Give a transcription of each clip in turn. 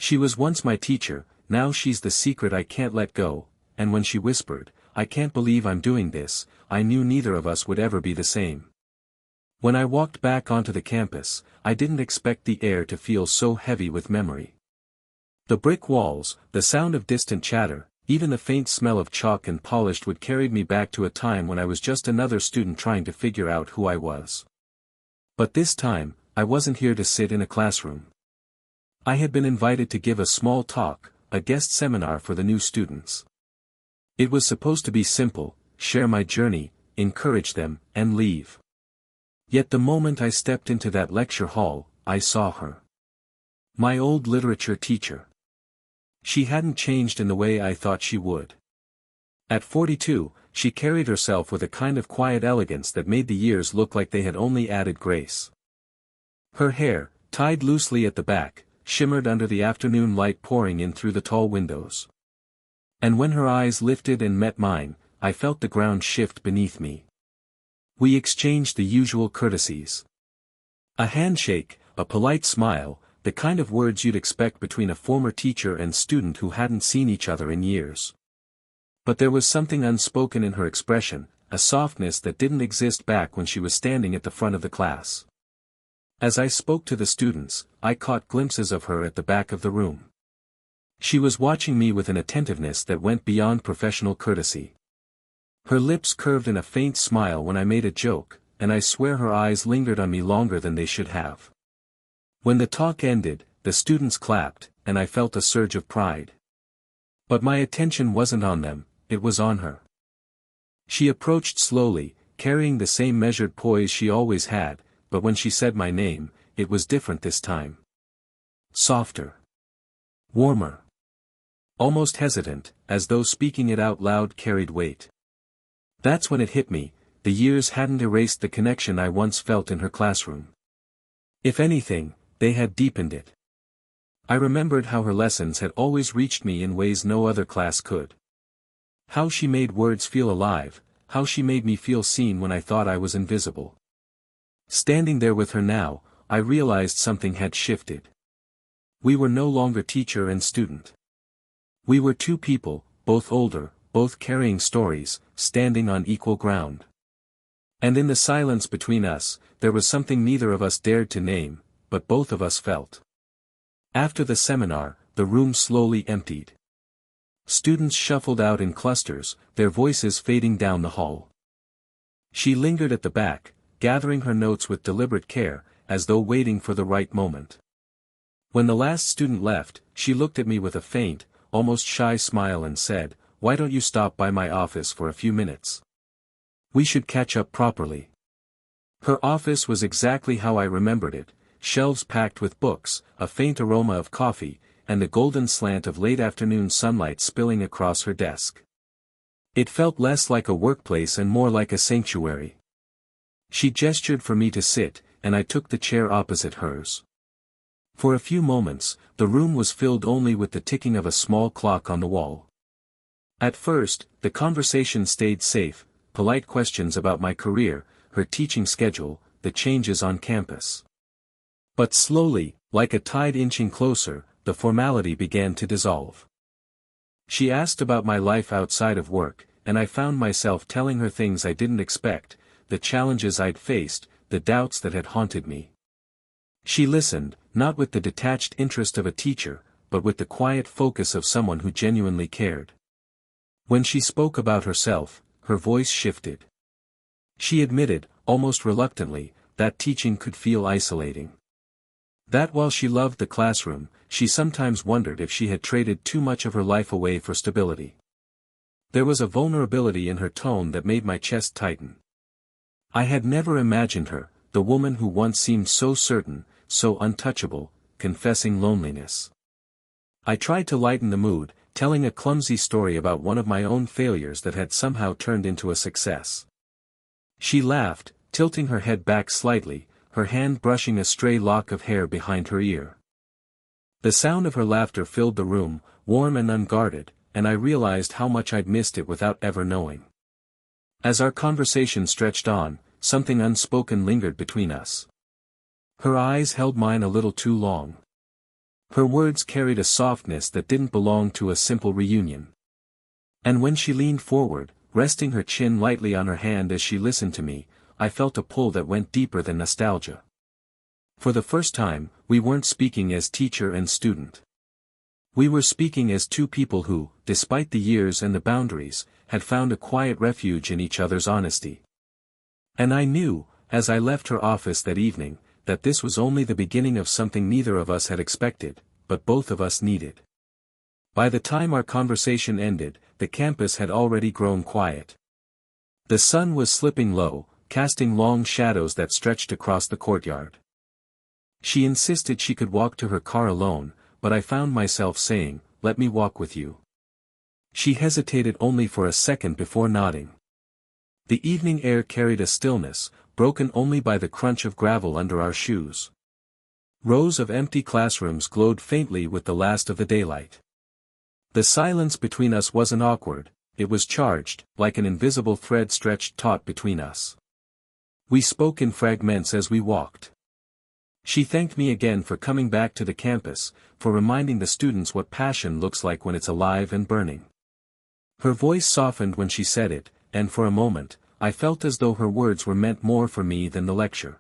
She was once my teacher, now she's the secret I can't let go, and when she whispered, "I can't believe I'm doing this," I knew neither of us would ever be the same. When I walked back onto the campus, I didn't expect the air to feel so heavy with memory. The brick walls, the sound of distant chatter, even the faint smell of chalk and polished wood carried me back to a time when I was just another student trying to figure out who I was. But this time, I wasn't here to sit in a classroom. I had been invited to give a small talk, a guest seminar for the new students. It was supposed to be simple, share my journey, encourage them, and leave. Yet the moment I stepped into that lecture hall, I saw her. My old literature teacher. She hadn't changed in the way I thought she would. At 42, she carried herself with a kind of quiet elegance that made the years look like they had only added grace. Her hair, tied loosely at the back, shimmered under the afternoon light pouring in through the tall windows. And when her eyes lifted and met mine, I felt the ground shift beneath me. We exchanged the usual courtesies. A handshake, a polite smile, the kind of words you'd expect between a former teacher and student who hadn't seen each other in years. But there was something unspoken in her expression, a softness that didn't exist back when she was standing at the front of the class. As I spoke to the students, I caught glimpses of her at the back of the room. She was watching me with an attentiveness that went beyond professional courtesy. Her lips curved in a faint smile when I made a joke, and I swear her eyes lingered on me longer than they should have. When the talk ended, the students clapped, and I felt a surge of pride. But my attention wasn't on them, it was on her. She approached slowly, carrying the same measured poise she always had, but when she said my name, it was different this time. Softer. Warmer. Almost hesitant, as though speaking it out loud carried weight. That's when it hit me, the years hadn't erased the connection I once felt in her classroom. If anything, they had deepened it. I remembered how her lessons had always reached me in ways no other class could. How she made words feel alive, how she made me feel seen when I thought I was invisible. Standing there with her now, I realized something had shifted. We were no longer teacher and student. We were two people, both older, both carrying stories, standing on equal ground. And in the silence between us, there was something neither of us dared to name, but both of us felt. After the seminar, the room slowly emptied. Students shuffled out in clusters, their voices fading down the hall. She lingered at the back, gathering her notes with deliberate care, as though waiting for the right moment. When the last student left, she looked at me with a faint, almost shy smile and said, "Why don't you stop by my office for a few minutes? We should catch up properly." Her office was exactly how I remembered it, shelves packed with books, a faint aroma of coffee, and the golden slant of late afternoon sunlight spilling across her desk. It felt less like a workplace and more like a sanctuary. She gestured for me to sit, and I took the chair opposite hers. For a few moments, the room was filled only with the ticking of a small clock on the wall. At first, the conversation stayed safe, polite questions about my career, her teaching schedule, the changes on campus. But slowly, like a tide inching closer, the formality began to dissolve. She asked about my life outside of work, and I found myself telling her things I didn't expect, the challenges I'd faced, the doubts that had haunted me. She listened, not with the detached interest of a teacher, but with the quiet focus of someone who genuinely cared. When she spoke about herself, her voice shifted. She admitted, almost reluctantly, that teaching could feel isolating. That while she loved the classroom, she sometimes wondered if she had traded too much of her life away for stability. There was a vulnerability in her tone that made my chest tighten. I had never imagined her, the woman who once seemed so certain, so untouchable, confessing loneliness. I tried to lighten the mood, telling a clumsy story about one of my own failures that had somehow turned into a success. She laughed, tilting her head back slightly, her hand brushing a stray lock of hair behind her ear. The sound of her laughter filled the room, warm and unguarded, and I realized how much I'd missed it without ever knowing. As our conversation stretched on, something unspoken lingered between us. Her eyes held mine a little too long. Her words carried a softness that didn't belong to a simple reunion. And when she leaned forward, resting her chin lightly on her hand as she listened to me, I felt a pull that went deeper than nostalgia. For the first time, we weren't speaking as teacher and student. We were speaking as two people who, despite the years and the boundaries, had found a quiet refuge in each other's honesty. And I knew, as I left her office that evening, that this was only the beginning of something neither of us had expected, but both of us needed. By the time our conversation ended, the campus had already grown quiet. The sun was slipping low, casting long shadows that stretched across the courtyard. She insisted she could walk to her car alone, but I found myself saying, "Let me walk with you." She hesitated only for a second before nodding. The evening air carried a stillness, broken only by the crunch of gravel under our shoes. Rows of empty classrooms glowed faintly with the last of the daylight. The silence between us wasn't awkward, it was charged, like an invisible thread stretched taut between us. We spoke in fragments as we walked. She thanked me again for coming back to the campus, for reminding the students what passion looks like when it's alive and burning. Her voice softened when she said it, and for a moment, I felt as though her words were meant more for me than the lecture.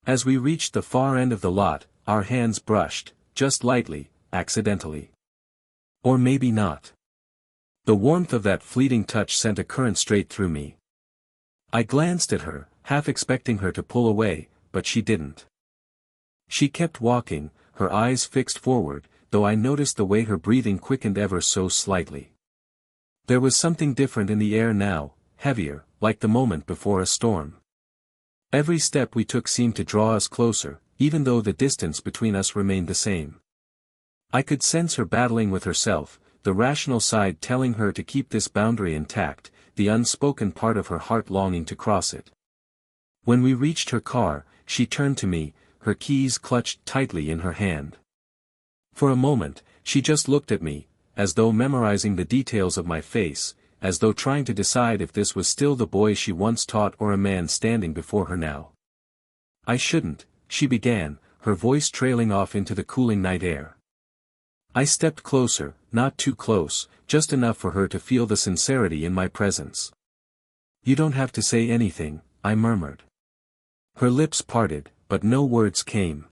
As we reached the far end of the lot, our hands brushed, just lightly, accidentally. Or maybe not. The warmth of that fleeting touch sent a current straight through me. I glanced at her, half expecting her to pull away, but she didn't. She kept walking, her eyes fixed forward, though I noticed the way her breathing quickened ever so slightly. There was something different in the air now, heavier, like the moment before a storm. Every step we took seemed to draw us closer, even though the distance between us remained the same. I could sense her battling with herself, the rational side telling her to keep this boundary intact, the unspoken part of her heart longing to cross it. When we reached her car, she turned to me, her keys clutched tightly in her hand. For a moment, she just looked at me, as though memorizing the details of my face, as though trying to decide if this was still the boy she once taught or a man standing before her now. "I shouldn't," she began, her voice trailing off into the cooling night air. I stepped closer, not too close, just enough for her to feel the sincerity in my presence. "You don't have to say anything," I murmured. Her lips parted, but no words came.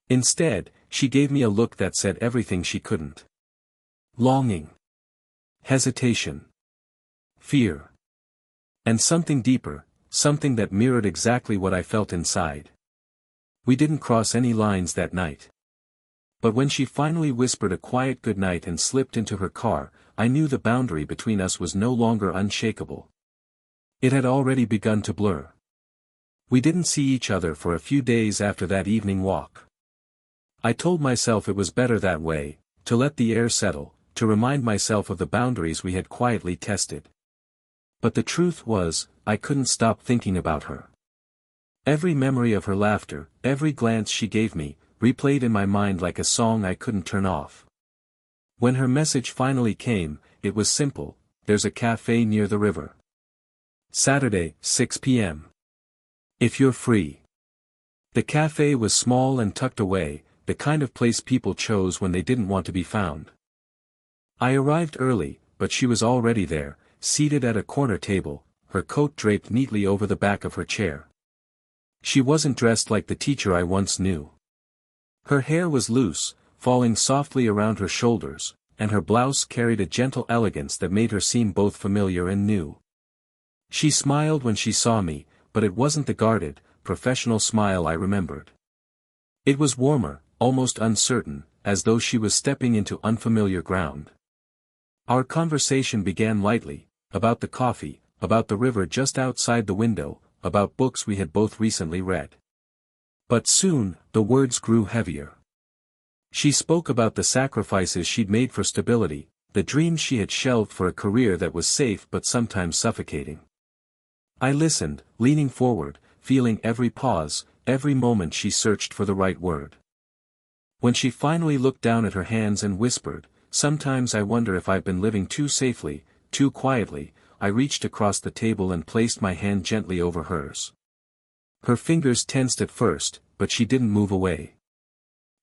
Instead, she gave me a look that said everything she couldn't. Longing. Hesitation. Fear. And something deeper, something that mirrored exactly what I felt inside. We didn't cross any lines that night. But when she finally whispered a quiet goodnight and slipped into her car, I knew the boundary between us was no longer unshakable. It had already begun to blur. We didn't see each other for a few days after that evening walk. I told myself it was better that way, to let the air settle, to remind myself of the boundaries we had quietly tested. But the truth was, I couldn't stop thinking about her. Every memory of her laughter, every glance she gave me, replayed in my mind like a song I couldn't turn off. When her message finally came, it was simple: "There's a cafe near the river. Saturday, 6 p.m. if you're free." The cafe was small and tucked away, the kind of place people chose when they didn't want to be found. I arrived early, but she was already there, seated at a corner table, her coat draped neatly over the back of her chair. She wasn't dressed like the teacher I once knew. Her hair was loose, falling softly around her shoulders, and her blouse carried a gentle elegance that made her seem both familiar and new. She smiled when she saw me, but it wasn't the guarded, professional smile I remembered. It was warmer, almost uncertain, as though she was stepping into unfamiliar ground. Our conversation began lightly, about the coffee, about the river just outside the window, about books we had both recently read. But soon, the words grew heavier. She spoke about the sacrifices she'd made for stability, the dreams she had shelved for a career that was safe but sometimes suffocating. I listened, leaning forward, feeling every pause, every moment she searched for the right word. When she finally looked down at her hands and whispered, "Sometimes I wonder if I've been living too safely, too quietly," I reached across the table and placed my hand gently over hers. Her fingers tensed at first, but she didn't move away.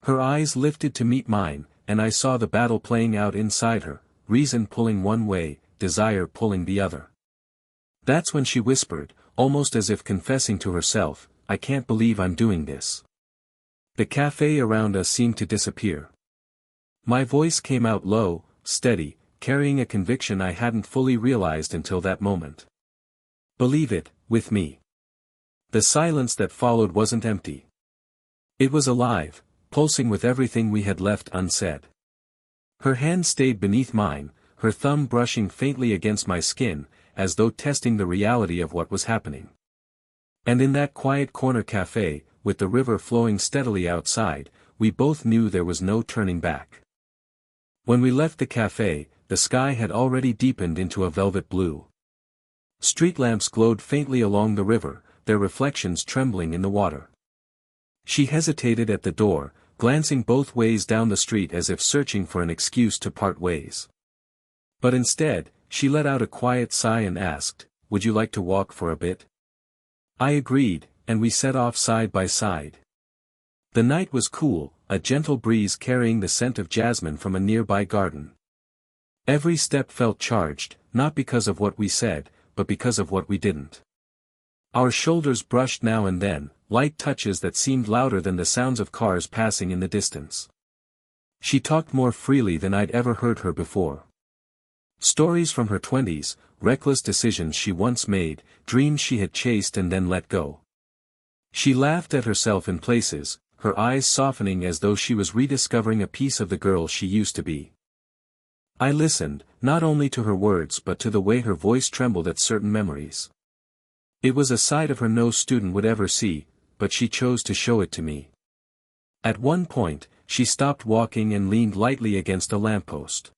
Her eyes lifted to meet mine, and I saw the battle playing out inside her, reason pulling one way, desire pulling the other. That's when she whispered, almost as if confessing to herself, "I can't believe I'm doing this." The cafe around us seemed to disappear. My voice came out low, steady, carrying a conviction I hadn't fully realized until that moment. Believe it, with me. The silence that followed wasn't empty. It was alive, pulsing with everything we had left unsaid. Her hand stayed beneath mine, her thumb brushing faintly against my skin, as though testing the reality of what was happening. And in that quiet corner cafe, with the river flowing steadily outside, we both knew there was no turning back. When we left the cafe, the sky had already deepened into a velvet blue. Street lamps glowed faintly along the river, their reflections trembling in the water. She hesitated at the door, glancing both ways down the street as if searching for an excuse to part ways. But instead, she let out a quiet sigh and asked, "Would you like to walk for a bit?" I agreed, and we set off side by side. The night was cool, a gentle breeze carrying the scent of jasmine from a nearby garden. Every step felt charged, not because of what we said, but because of what we didn't. Our shoulders brushed now and then, light touches that seemed louder than the sounds of cars passing in the distance. She talked more freely than I'd ever heard her before. Stories from her 20s, reckless decisions she once made, dreams she had chased and then let go. She laughed at herself in places, her eyes softening as though she was rediscovering a piece of the girl she used to be. I listened, not only to her words but to the way her voice trembled at certain memories. It was a side of her no student would ever see, but she chose to show it to me. At one point, she stopped walking and leaned lightly against a lamppost.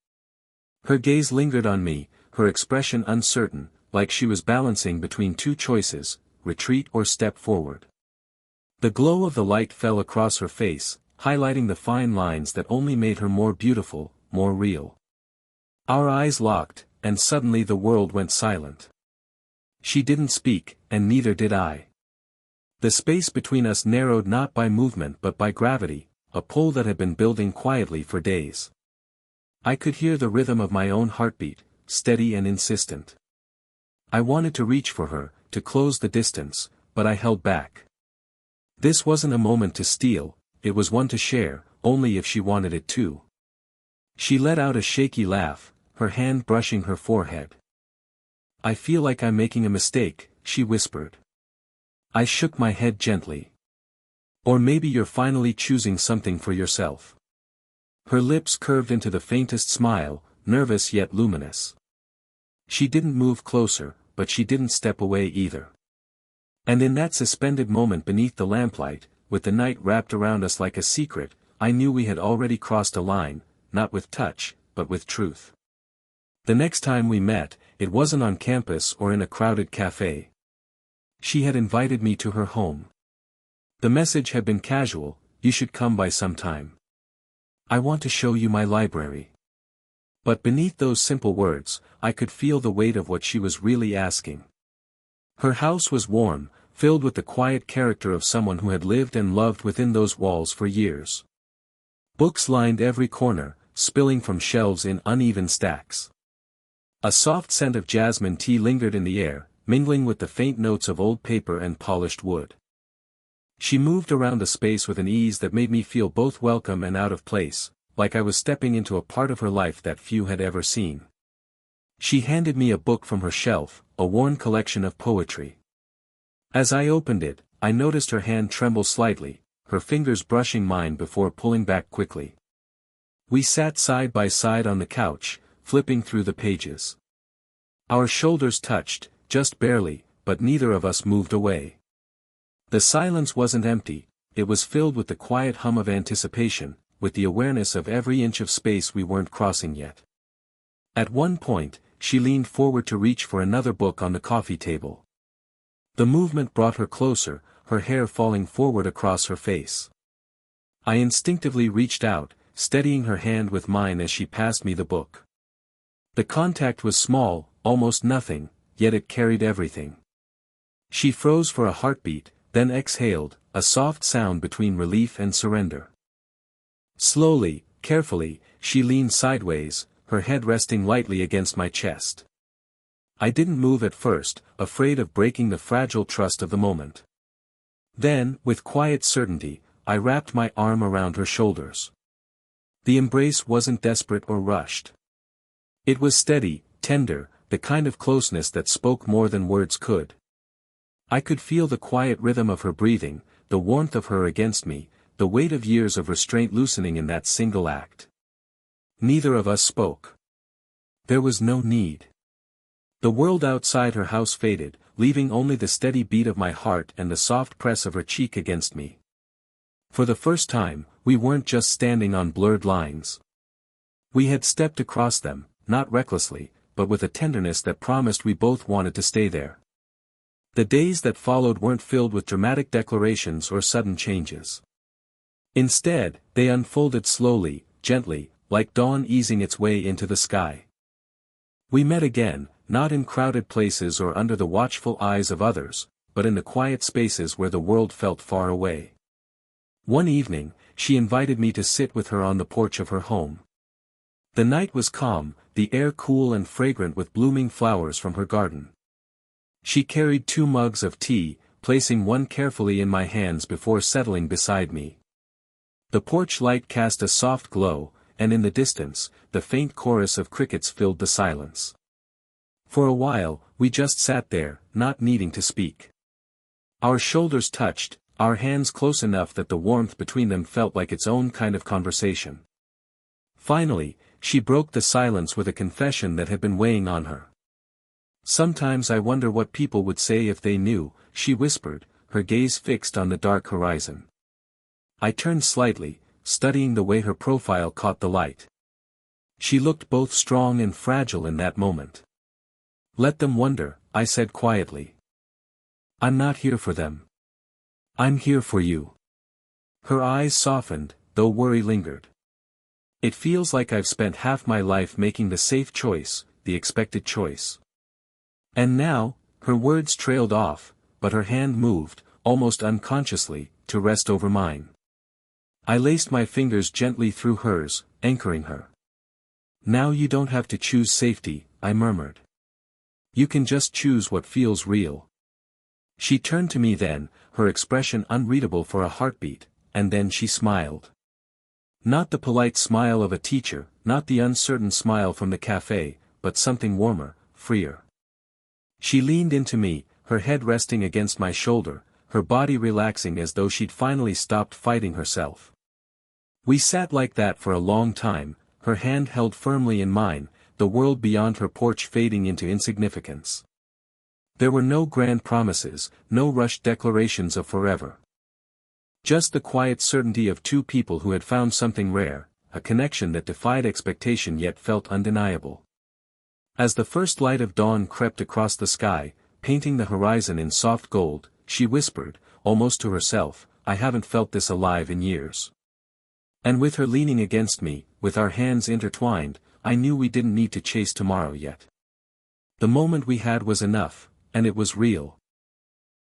Her gaze lingered on me, her expression uncertain, like she was balancing between two choices, retreat or step forward. The glow of the light fell across her face, highlighting the fine lines that only made her more beautiful, more real. Our eyes locked, and suddenly the world went silent. She didn't speak, and neither did I. The space between us narrowed not by movement but by gravity, a pull that had been building quietly for days. I could hear the rhythm of my own heartbeat, steady and insistent. I wanted to reach for her, to close the distance, but I held back. This wasn't a moment to steal, it was one to share, only if she wanted it too. She let out a shaky laugh, her hand brushing her forehead. "I feel like I'm making a mistake," she whispered. I shook my head gently. "Or maybe you're finally choosing something for yourself." Her lips curved into the faintest smile, nervous yet luminous. She didn't move closer, but she didn't step away either. And in that suspended moment beneath the lamplight, with the night wrapped around us like a secret, I knew we had already crossed a line, not with touch, but with truth. The next time we met, it wasn't on campus or in a crowded cafe. She had invited me to her home. The message had been casual, "You should come by sometime. I want to show you my library." But beneath those simple words, I could feel the weight of what she was really asking. Her house was warm, filled with the quiet character of someone who had lived and loved within those walls for years. Books lined every corner, spilling from shelves in uneven stacks. A soft scent of jasmine tea lingered in the air, mingling with the faint notes of old paper and polished wood. She moved around the space with an ease that made me feel both welcome and out of place, like I was stepping into a part of her life that few had ever seen. She handed me a book from her shelf, a worn collection of poetry. As I opened it, I noticed her hand tremble slightly, her fingers brushing mine before pulling back quickly. We sat side by side on the couch, flipping through the pages. Our shoulders touched, just barely, but neither of us moved away. The silence wasn't empty, it was filled with the quiet hum of anticipation, with the awareness of every inch of space we weren't crossing yet. At one point, she leaned forward to reach for another book on the coffee table. The movement brought her closer, her hair falling forward across her face. I instinctively reached out, steadying her hand with mine as she passed me the book. The contact was small, almost nothing, yet it carried everything. She froze for a heartbeat, then exhaled, a soft sound between relief and surrender. Slowly, carefully, she leaned sideways, her head resting lightly against my chest. I didn't move at first, afraid of breaking the fragile trust of the moment. Then, with quiet certainty, I wrapped my arm around her shoulders. The embrace wasn't desperate or rushed. It was steady, tender, the kind of closeness that spoke more than words could. I could feel the quiet rhythm of her breathing, the warmth of her against me, the weight of years of restraint loosening in that single act. Neither of us spoke. There was no need. The world outside her house faded, leaving only the steady beat of my heart and the soft press of her cheek against me. For the first time, we weren't just standing on blurred lines. We had stepped across them, not recklessly, but with a tenderness that promised we both wanted to stay there. The days that followed weren't filled with dramatic declarations or sudden changes. Instead, they unfolded slowly, gently, like dawn easing its way into the sky. We met again, not in crowded places or under the watchful eyes of others, but in the quiet spaces where the world felt far away. One evening, she invited me to sit with her on the porch of her home. The night was calm, the air cool and fragrant with blooming flowers from her garden. She carried 2 mugs of tea, placing one carefully in my hands before settling beside me. The porch light cast a soft glow, and in the distance, the faint chorus of crickets filled the silence. For a while, we just sat there, not needing to speak. Our shoulders touched, our hands close enough that the warmth between them felt like its own kind of conversation. Finally, she broke the silence with a confession that had been weighing on her. "Sometimes I wonder what people would say if they knew," she whispered, her gaze fixed on the dark horizon. I turned slightly, studying the way her profile caught the light. She looked both strong and fragile in that moment. "Let them wonder," I said quietly. "I'm not here for them. I'm here for you." Her eyes softened, though worry lingered. "It feels like I've spent half my life making the safe choice, the expected choice. And now," her words trailed off, but her hand moved, almost unconsciously, to rest over mine. I laced my fingers gently through hers, anchoring her. "Now you don't have to choose safety," I murmured. "You can just choose what feels real." She turned to me then, her expression unreadable for a heartbeat, and then she smiled. Not the polite smile of a teacher, not the uncertain smile from the cafe, but something warmer, freer. She leaned into me, her head resting against my shoulder, her body relaxing as though she'd finally stopped fighting herself. We sat like that for a long time, her hand held firmly in mine, the world beyond her porch fading into insignificance. There were no grand promises, no rushed declarations of forever. Just the quiet certainty of 2 people who had found something rare, a connection that defied expectation yet felt undeniable. As the first light of dawn crept across the sky, painting the horizon in soft gold, she whispered, almost to herself, "I haven't felt this alive in years." And with her leaning against me, with our hands intertwined, I knew we didn't need to chase tomorrow yet. The moment we had was enough, and it was real.